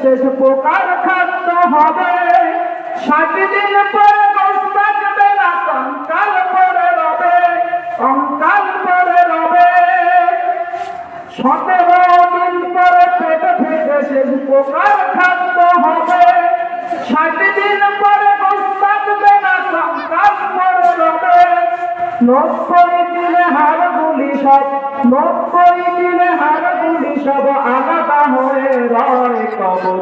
শেষ প্রকার খাদ্য হবে। 60 দিন পরে গোশ থাকবে না, কঙ্কাল পরে রবে, কঙ্কাল পরে রবে। 17 দিন পরে পেট ফেটে শেষ প্রকার খাদ্য হবে। 60 দিন পরে গোশ থাকবে না, কঙ্কাল পরে রবে। 90 দিনে হাড়গুলি সব, 90 দিনে হাড়গুলি সব আলাদা হয়ে রয় কবর।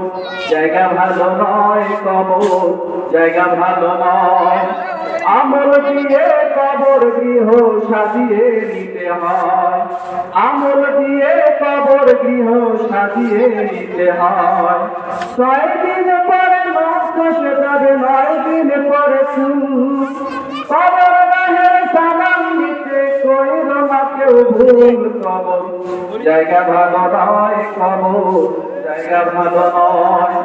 জায়গা ভালো নয় কবর, জায়গা ভালো নয়। আমল দিয়ে কবর গৃহ সাজিয়ে নিতে হয়, আমল দিয়ে কবর গৃহ সাজিয়ে নিতে হয়। 6 দিন পরে নখ খসে যাবে, 9 দিন পরে চুল। কবর গাহের সালাম দিতে কইল না কেউ ভুল। কবর জায়গা ভালো নয় কবর, জায়গা ভালো নয়।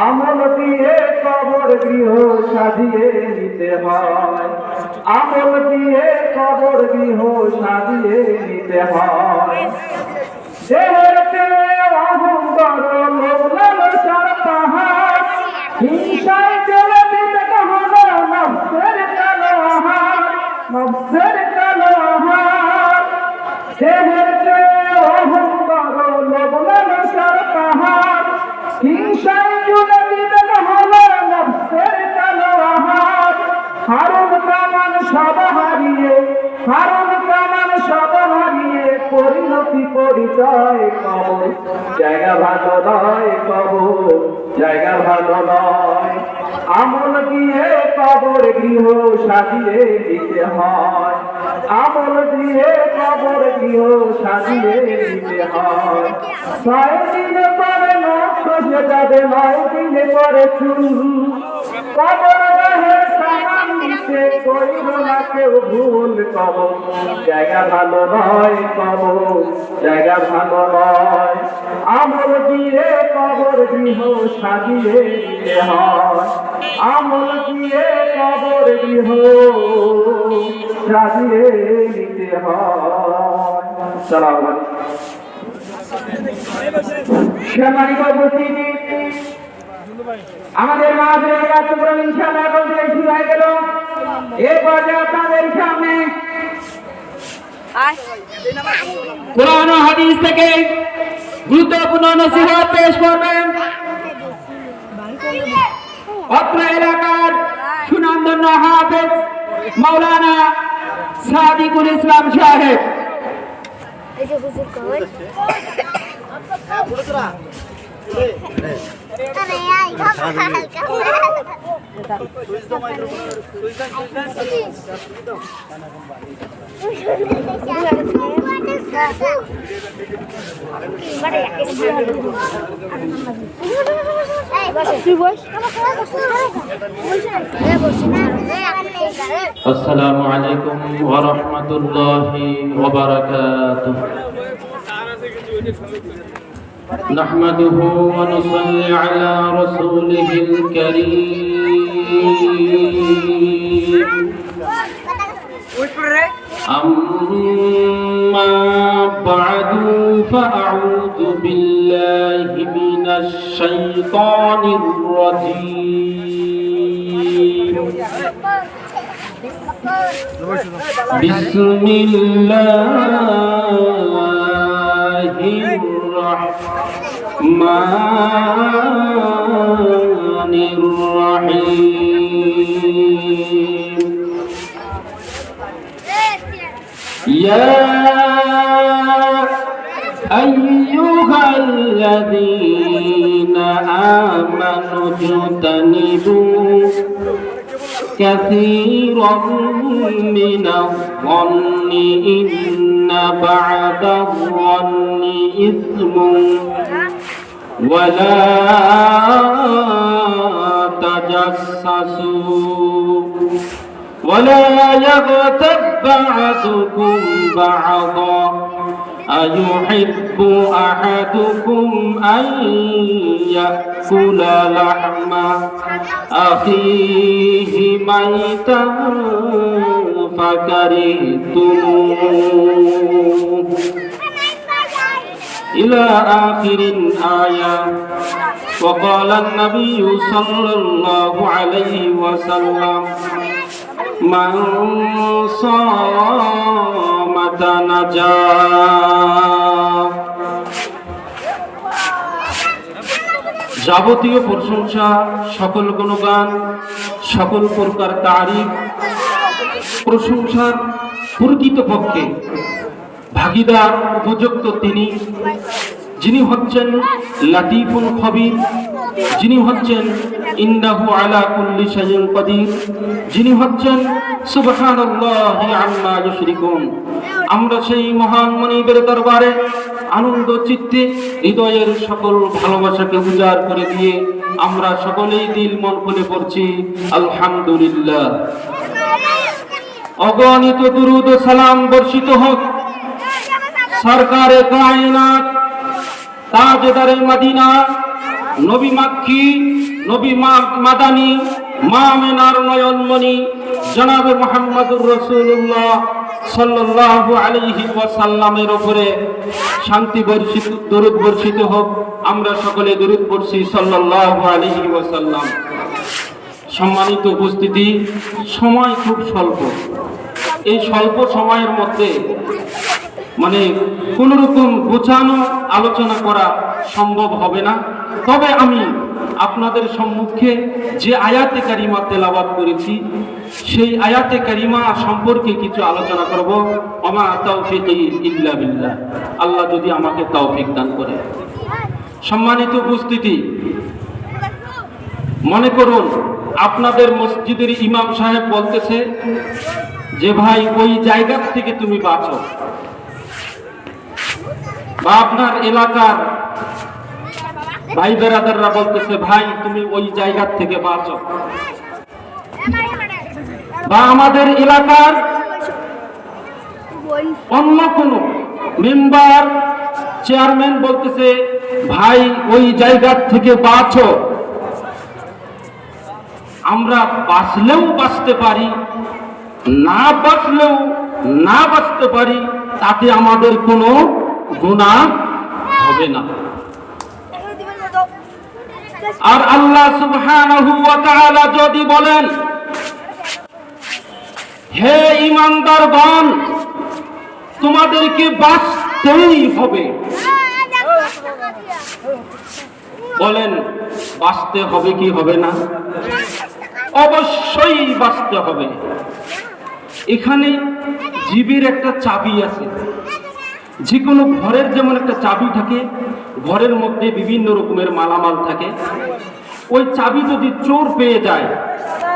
আমল দিয়ে কবর গৃহ সাজিয়ে নিতে হয়, আমল দিয়ে কবর গৃহ সাজিয়ে নিতে হয়। দেহের চেয়ে অহংকার লোভ লালসার পাহাড়, হিংসায় জেলে বিবেক হলো নফসের কালো আহার, নফসের কালো আহার। দেহের চেয়ে অহংকার লোভ লালসার পাহাড়, হিংসায় জেলে বিবেক হলো নফসের কালো আহার। হারুন কামান সব হারিয়ে, হারুন কামান সব হারিয়ে পরিণতি পরিচয় কবর। জায়গা ভালো নয় কবর, জায়গা ভালো নয়। আমল দিয়ে কবর গৃহ সাজিয়ে দিতে হয়, আমল দিয়ে কবর গৃহ সাজিয়ে দিতে হয়। 6 দিন পরে নখ খসে যাবে, 9 দিন পরে চুল। কবর গাহের সালাম দিতে কইল না কেউ ভুল। কবর জায়গা ভালো নয় কবর, জায়গা ভালো নয়। আমল দিয়ে কবর গৃহ সাজিয়ে দিতে হয়, আমল দিয়ে কবর গৃহ সাজিয়ে দিতে হয়। সালাম আলাইকুম। সম্মানিত উপস্থিতি, আমাদের মাঝে কার্যক্রম ইনশাআল্লাহ এখন থেকে শুরু হয়ে গেল। এই পর্যায়ে আপনাদের সামনে কোরআন ও হাদিস থেকে গুরুত্বপূর্ণ নসিহত পেশ করবেন অত্র এলাকার সুনামধন্য হাফেজ মাওলানা সাদিকুল ইসলাম সাহেব। আসসালামু আলাইকুম ওয়া রাহমাতুল্লাহি ওয়া বারাকাতুহু। نحمده ونصلي على رسوله الكريم. أما بعد فأعوذ بالله من الشيطان الرجيم. بسم الله الرحمن الرحيم. يا أيها الذين آمنوا اجتنبوا كثيرا من الظن إن بعد الظن إثم ولا تجسسوا ولا يغتب بعضكم بعضا أيحب أحدكم أن يأكل لحم أخيه ميتا فكرهتموه إلى آخر الآية. وقال النبي صلى الله عليه وسلم من صام نجا যাবতীয় প্রশংসা, সকল গুণগান, সকল প্রকার তারিফ, প্রশংসার প্রকৃতপক্ষে ভাগীদার উপযুক্ত তিনি, যিনি হচ্ছেন লাতিফুল খবীর, যিনি হচ্ছেন ইন্নাহু আলা কুল্লি শাইইন কাদির, যিনি হচ্ছেন সুবহানাল্লাহি আম্মা ইউশরিকুন। আমরা সেই মহান মনিবের দরবারে আনন্দ চিত্তে হৃদয়ের সকল ভালোবাসাকে উজাড় করে দিয়ে আমরা সকলেই দিল মন খুলে পড়ছি আলহামদুলিল্লাহ। অগণিত দুরূদ ও সালাম বর্ষিত হোক সরকারে কায়নাত, তাজদারে মদিনা, নবী মাক্কি, নবী মাদানী, মা আমেনার নয়নমণি জনাবে মুহাম্মদুর রাসূলুল্লাহ সাল্লাল্লাহু আলাইহি ওয়াসাল্লামের উপরে শান্তি বর্ষিত, দরুদ বর্ষিত হোক। আমরা সকলে দরুদ পড়ছি সাল্লাল্লাহু আলাইহি ওয়াসাল্লাম। সম্মানিত উপস্থিতি, সময় খুব স্বল্প। এই স্বল্প সময়ের মধ্যে কোন রকম গোছানো আলোচনা করা সম্ভব হবে না। তবে আমি আপনাদের সম্মুখে যে আয়াতে কারিমা তেলাওয়াত করেছি সেই আয়াতে কারিমা সম্পর্কে কিছু আলোচনা করব। ওমা তাওফীকি ইল্লা বিল্লাহ, আল্লাহ যদি আমাকে তৌফিক দান করে। সম্মানিত উপস্থিতি, মনে করুন আপনাদের মসজিদের ইমাম সাহেব বলতেছে যে ভাই ওই জায়গা থেকে তুমি বাঁচো, বা আপনার এলাকার ভাই বেরাদাররা বলতেছে ভাই তুমি ওই জায়গা থেকে বাঁচো, বা আমাদের এলাকার অন্য কোন মেম্বার চেয়ারম্যান বলতেছে ভাই ওই জায়গা থেকে বাঁচো। আমরা বাঁচলেও বাঁচতে পারি, না বাঁচলেও না বাঁচতে পারি, তাতে আমাদের কোনো গুনাহ হবে না। আর আল্লাহ সুবহানাহু ওয়া তাআলা যদি বলেন হে ঈমানদারগণ তোমাদেরকে বাঁচতেই হবে, বলেন বাঁচতে হবে কি হবে না? অবশ্যই বাঁচতে হবে। এখানে জীবের একটা চাবি আছে। যে কোনো ঘরের যেমন একটা চাবি থাকে, ঘরের মধ্যে বিভিন্ন রকমের মালামাল থাকে, ওই চাবি যদি চোর পেয়ে যায়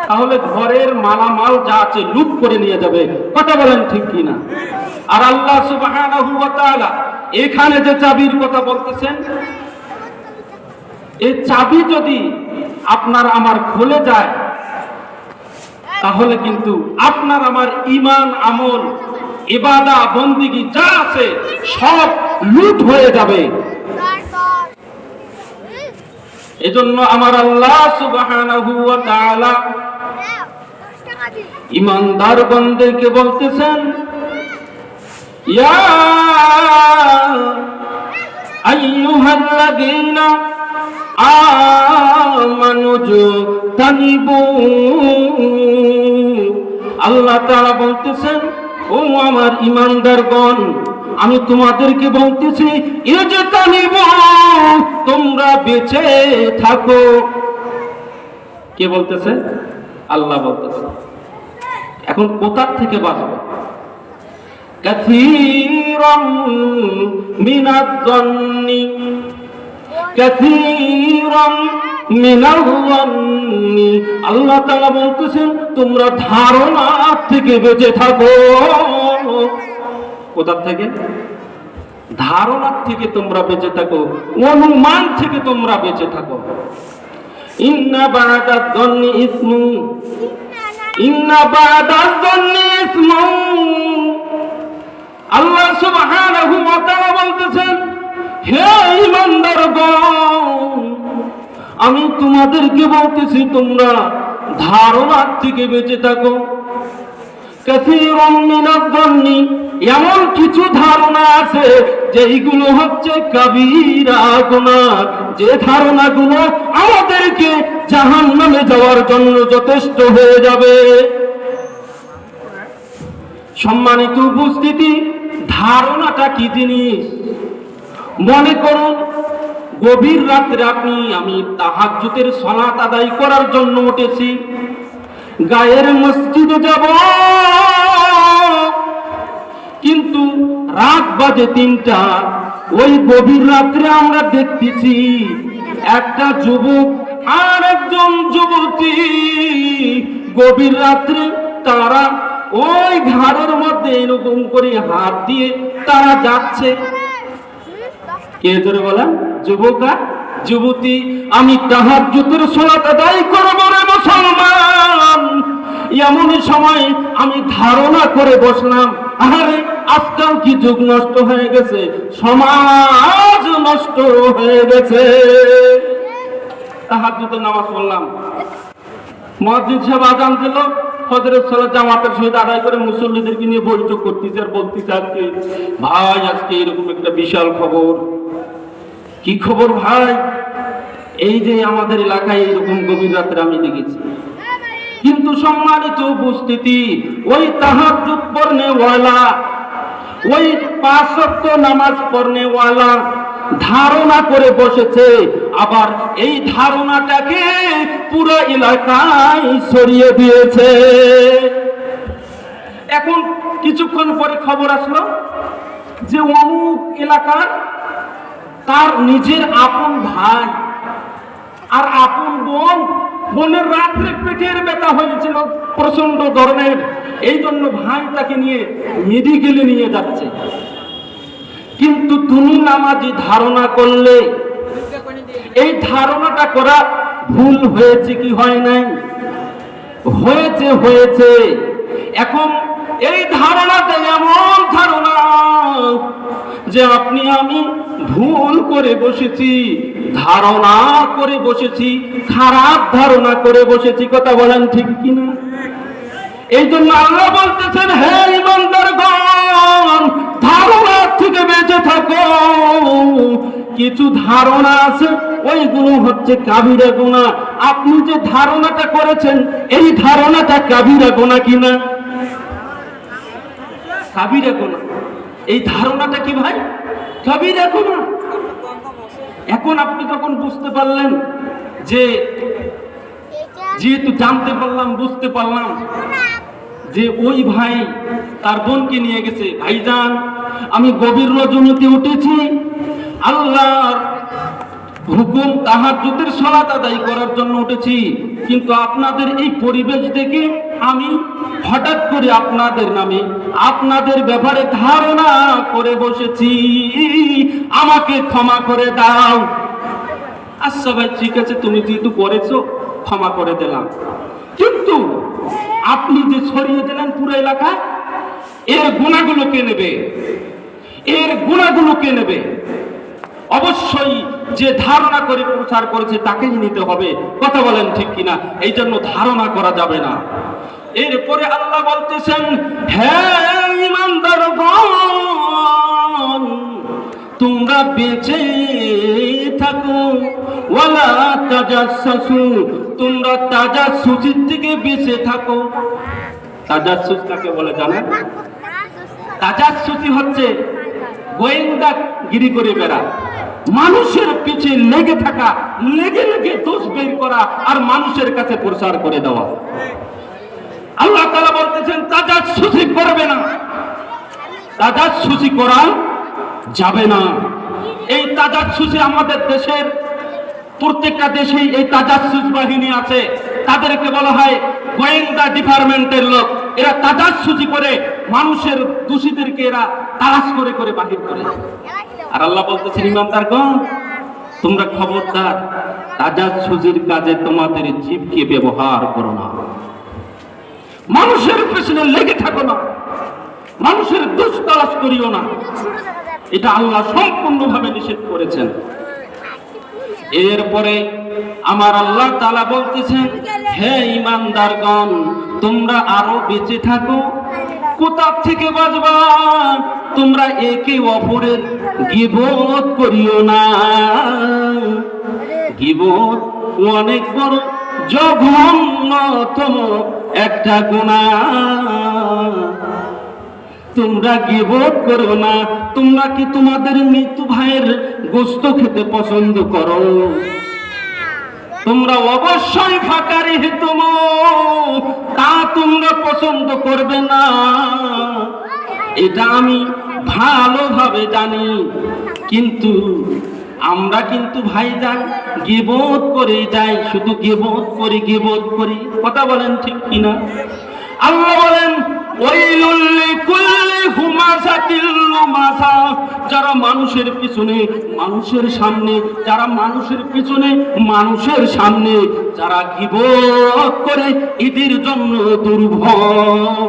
তাহলে ঘরের মালামাল যা আছে লুট করে নিয়ে যাবে। কথা বলেন ঠিক কিনা? আর আল্লাহ সুবহানাহু ওয়া তাআলা এখানে যে চাবির কথা বলতেছেন, এই চাবি যদি আপনার আমার খুলে যায় তাহলে কিন্তু আপনার আমার ঈমান, আমল, ইবাদত, বন্দেগী যা আছে সব লুট হয়ে যাবে। এজন্য আমার আল্লাহ সুবহানাহু ওয়া তাআলা ঈমানদার বান্দাকে বলতেছেন ইয়া আইয়ুহাল্লাযীনা আমানু তানিবু। আল্লাহ তাআলা বলতেছেন ও আমার ঈমানদারগণ আমি তোমাদেরকে বলতেছি এই যে তানিব, তোমরা বেঁচে থাকো। কে বলতেছে? আল্লাহ বলতেছে। এখন কোথা থেকে বাঁচবো? কাসীরাম মিনাজ-যন্নি, কাসীরাম মিনাল-যন্নি। আল্লাহ তাআলা বলতেছেন তোমরা ধারণা থেকে বেঁচে থাকো। কোথা থেকে? ধারণা থেকে তোমরা বেঁচে থাকো, অনুমান থেকে তোমরা বেঁচে থাকো। ইন্না বা'দায-যন্নি ইসমু, ইন্না বা'দায-যন্নি ইসমু। আল্লাহ সুবহানাহু ওয়া তাআলা বলতেছেন হে ঈমানদারগণ আমি তোমাদেরকে বলতেছি তোমরা ধারণা থেকে বেঁচে থাকো। কাসীরাম মিনাজ-যন্নি, এমন কিছু ধারণা আছে যেগুলো হচ্ছে কাবীরা গুনাহ, যে ধারণাগুলো আমাদেরকে জাহান্নামে যাওয়ার জন্য যথেষ্ট হয়ে যাবে। সম্মানিত উপস্থিতি, ধারণাটা কি জিনিস? মনে করুন গভীর রাত্রে আমি তাহাজ্জুদের সালাত আদায় করার জন্য উঠেছি, গায়ের মসজিদে যাব, কিন্তু রাত বাজে 3টা। ওই গভীর রাত্রে আমরা দেখতেছি একটা যুবক আর একজন যুবতী গভীর রাত্রে তারা ওই ঘাড়ের মধ্যে এরকম করে হাত দিয়ে তারা যাচ্ছে। কে জোরে বলেন? যুবক আর যুবতী। আমি তাহাজ্জুদের সালাত আদায় করব রে মুসলমান, এমন সময় আমি ধারণা করে বসলাম, আরে আজকাল কি যুগ নষ্ট হয়ে গেছে, সমাজ নষ্ট হয়ে গেছে। তাহাজ্জুদের নামাজ পড়লাম, মুয়াজ্জিন সাহেব আযান দিল, ফজরের সালাত জামাতের সহিত আদায় করে মুসল্লিদেরকে নিয়ে বৈঠক করতেছে আর বলতেছে, আজকে ভাই আজকে এরকম একটা বিশাল খবর। কি খবর ভাই? এই যে আমাদের এলাকায় এরকম গভীর রাত্রে আমি দেখেছি। কিন্তু সম্মানিত উপস্থিতি, ওই তাহাজ্জুদ পড়নেওয়ালা, ওই 5 ওয়াক্ত নামাজ পড়নেওয়ালা ধারণা করে বসেছে, আবার এই ধারণাটাকে পুরো এলাকায় ছড়িয়ে দিয়েছে। এখন কিছুক্ষণ পরে খবর আসলো যে অমুক এলাকার তার নিজের আপন ভাই আর আপন বোনের রাত্রে পেটের ব্যথা হয়েছিল প্রচন্ড ধরনের, এই জন্য ভাই তাকে নিয়ে মেডিকেলে নিয়ে যাচ্ছে। কিন্তু তুমি নামাজি ধারণা করলে, এই ধারণাটা করা ভুল হয়েছে কি হয় নাই? হয়েছে, হয়েছে। এখন এই ধারণাটা এমন ধারণা যে আপনি আমি ভুল করে বসেছি, ধারণা করে বসেছি, খারাপ ধারণা করে বসেছি। কথা বলেন ঠিক কিনা? এই জন্য আল্লাহ বলতেছেন, হে ঈমানদারগণ, ধারণা থেকে বেঁচে থাকো। কিছু ধারণা আছে, ওইগুলো হচ্ছে কাবিরা গুনাহ। আপনি যে ধারণাটা করেছেন, এই ধারণাটা কাবিরা গুনাহ কিনা? কাবিরা গুনাহ। এই ধারণাটা কি ভাই? কাবিরা গুনাহ। এখন আপনি যখন বুঝতে পারলেন, যে যেহেতু জানতে পারলাম, বুঝতে পারলাম যে ওই ভাই তার বোনকে নিয়ে গেছে, ভাইজান আমি গভীর রজনীতে উঠেছি, আল্লাহর হুকুম তাহাজ্জুদের সালাত আদায় করার জন্য উঠেছি, কিন্তু আপনাদের এই পরিবেশ দেখে আমি হঠাৎ করে আপনাদের নামে, আপনাদের ব্যাপারে ধারণা করে বসেছি, আমাকে ক্ষমা করে দাও। আচ্ছা ভাই ঠিক আছে, তুমি যেহেতু করেছো ক্ষমা করে দিলাম, কিন্তু আপনি যে ছড়িয়ে দিলেন পুরো এলাকায়, এর গুনাহগুলো কে নেবে? এর গুনাহগুলো কে নেবে? অবশ্যই যে ধারণা করে প্রচার করেছে তাকেই নিতে হবে। কথা বলেন ঠিক কিনা? এই জন্য ধারণা করা যাবে না। এরপরে আল্লাহ বলতেছেন, হে ঈমানদারগণ, তোমরা বেঁচে থাকো, ওয়ালা তাজাসসু, তোমরা তাজাসসুসের থেকে বেঁচে থাকো। তাজাসসুস কাকে বলে জানেন? তাজাসসুসি হচ্ছে গোয়েন্দাগিরি করে বেড়া, মানুষের পিছে লেগে থাকা, লেগে লেগে দোষ বের করা আর মানুষের কাছে প্রচার করে দেওয়া। আল্লাহ তাআলা বলতেছেন তাজাসসুসি করবে না, তাজাসসুসি করা যাবে না। এই তাজাসসুসি আমাদের দেশের প্রত্যেকটা দেশেই এই তাজাসসুস বাহিনী আছে, তাদেরকে বলা হয় গোয়েন্দা ডিপার্টমেন্টের লোক। এরা তাজাসসুসি করে মানুষের দোষীদেরকে এরা তালাশ করে করে বাহির করে। আর আল্লাহ বলতেছেন, ঈমানদারগণ তোমরা খবরদার তাজাসসুসির কাজে তোমাদের জীবকে ব্যবহার করো না, মানুষের পেছনে লেগে থাকো না, মানুষের দোষ তালাশ করিও না। এটা আল্লাহ সম্পূর্ণভাবে নিষেধ করেছেন। এরপরে আমার আল্লাহ তাআলা বলতেছেন, হে ঈমানদারগণ তোমরা আরো বেঁচে থাকো। কোথা থেকে বাঁচবা? তোমরা একে অপরের গীবত করিও না। গীবত অনেক বড় জঘন্যতম একটা গুনাহ। তোমরা গীবত করো না। তোমরা কি তোমাদের মৃত্যু ভাইয়ের গোশত খেতে পছন্দ করো? তোমরা অবশ্যই ফাঁকা রেখে তা তোমরা পছন্দ করবে না, এটা আমি ভালোভাবে জানি। কিন্তু আমরা কিন্তু ভাইজান গীবত করে যাই, শুধু গীবত করি। কথা বলেন ঠিক কিনা? আল্লাহ বলেন ওয়াইলুল লিকুল্লি হুমাযাতিল লুমাযা, যারা মানুষের পিছনে মানুষের সামনে, যারা মানুষের পিছনে মানুষের সামনে যারা গীবত করে, এদের জন্য দুর্ভোগ।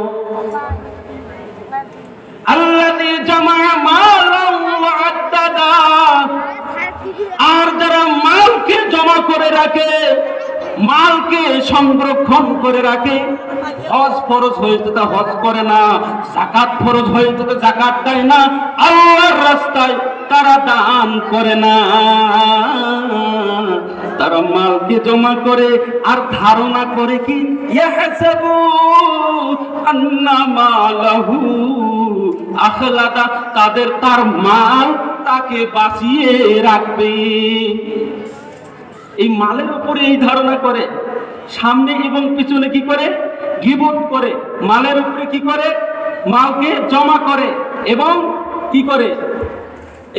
আল্লাযী জামা মালান ওয়া আদ্দাদা, আর যারা মালকে জমা করে রাখে, মালকে সংরক্ষণ করে রাখে, হজ ফরজ হয়েছে তা হজ করে না, যাকাত ফরজ হয়েছে তা যাকাত দেয় না, আল্লাহর রাস্তায় তারা দান করে না, তারা মালকে জমা করে আর ধারণা করে কি ইয়াহসাবু আন্না মালাহু আখলাদা, তার মাল তাকে বাঁচিয়ে রাখবে। এই মালের উপরে এই ধারণা করে, সামনে এবং পিছনে কি করে গীবত করে, মালের উপরে কি করে মালকে জমা করে, এবং কি করে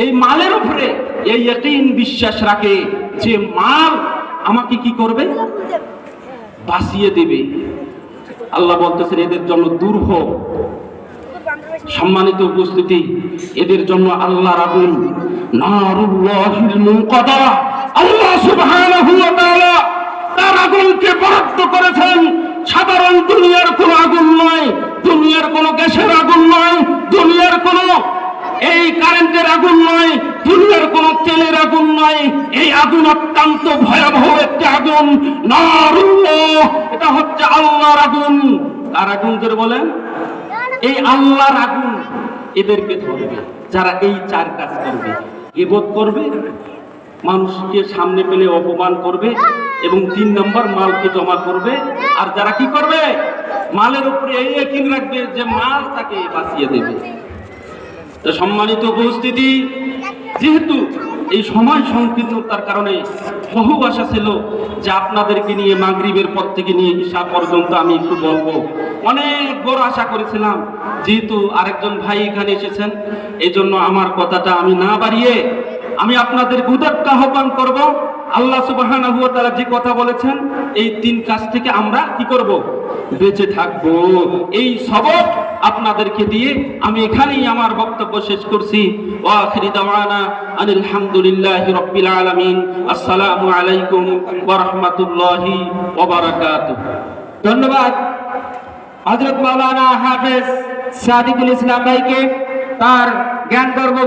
এই মালের উপরে এই ইয়াকিন বিশ্বাস রাখে যে মাল আমাকে কি করবে, বাঁচিয়ে দেবে। আল্লাহ বলতেছেন এদের জন্য দুর্ভোগ। সম্মানিত উপস্থিতি, এদের জন্য আল্লাহর আগুন, নারুল্লাহিল মুকাদা, আল্লাহ সুবহানাহু ওয়া তাআলা তার আগুনকে বরাদ্দ করেছেন। সাধারণ দুনিয়ার কোনো আগুন নয়, দুনিয়ার কোনো গ্যাসের আগুন নয়, দুনিয়ার কোনো এই কারেন্টের আগুন নয়, দুনিয়ার কোনো তেলের আগুন নয়। এই আগুন অত্যন্ত ভয়াবহ একটি আগুন, নারুল্লাহ, এটা হচ্ছে আল্লাহর আগুন। আর আগুন যারা বলেন এই আল্লাহর আগুন এদেরকে ধরবে যারা এই চার কাজ করবে, গীবত করবে, মানুষকে সামনে পেলে অপমান করবে, এবং 3 নম্বর মালকে জমা করবে। আর যারা কি করবে, মালের উপরে এই ইয়াকিন রাখবে যে মাল তাকে বাঁচিয়ে দেবে। তো সম্মানিত উপস্থিতি, যেহেতু এই সময় সংকীর্ণতার কারণে বহু আশা ছিল যে আপনাদেরকে নিয়ে মাগরিবের পর থেকে নিয়ে ঈশা পর্যন্ত আমি একটু বলবো, অনেক বড় আশা করেছিলাম। যেহেতু আরেকজন ভাই এখানে এসেছেন, এই জন্য আমার কথাটা আমি না বাড়িয়ে আমি আপনাদের উদাত্ত আহ্বান করব। আল্লাহ সুবহানাহু ওয়া তাআলা যে কথা বলেছেন, এই 3 কাজ থেকে আমরা কি করব, বেঁচে থাকবো। এই সবক আপনাদেরকে দিয়ে আমি এখানেই আমার বক্তব্য শেষ করছি। ওয়া আখিরি দাওয়ানা আনিল হামদুলিল্লাহি রাব্বিল আলামিন। আসসালামু আলাইকুম ওয়া রাহমাতুল্লাহি ওয়া বারাকাতুহু। ধন্যবাদ হযরত মাওলানা হাফেজ সাদিকুল ইসলাম ভাইকে তার জ্ঞান গর্ব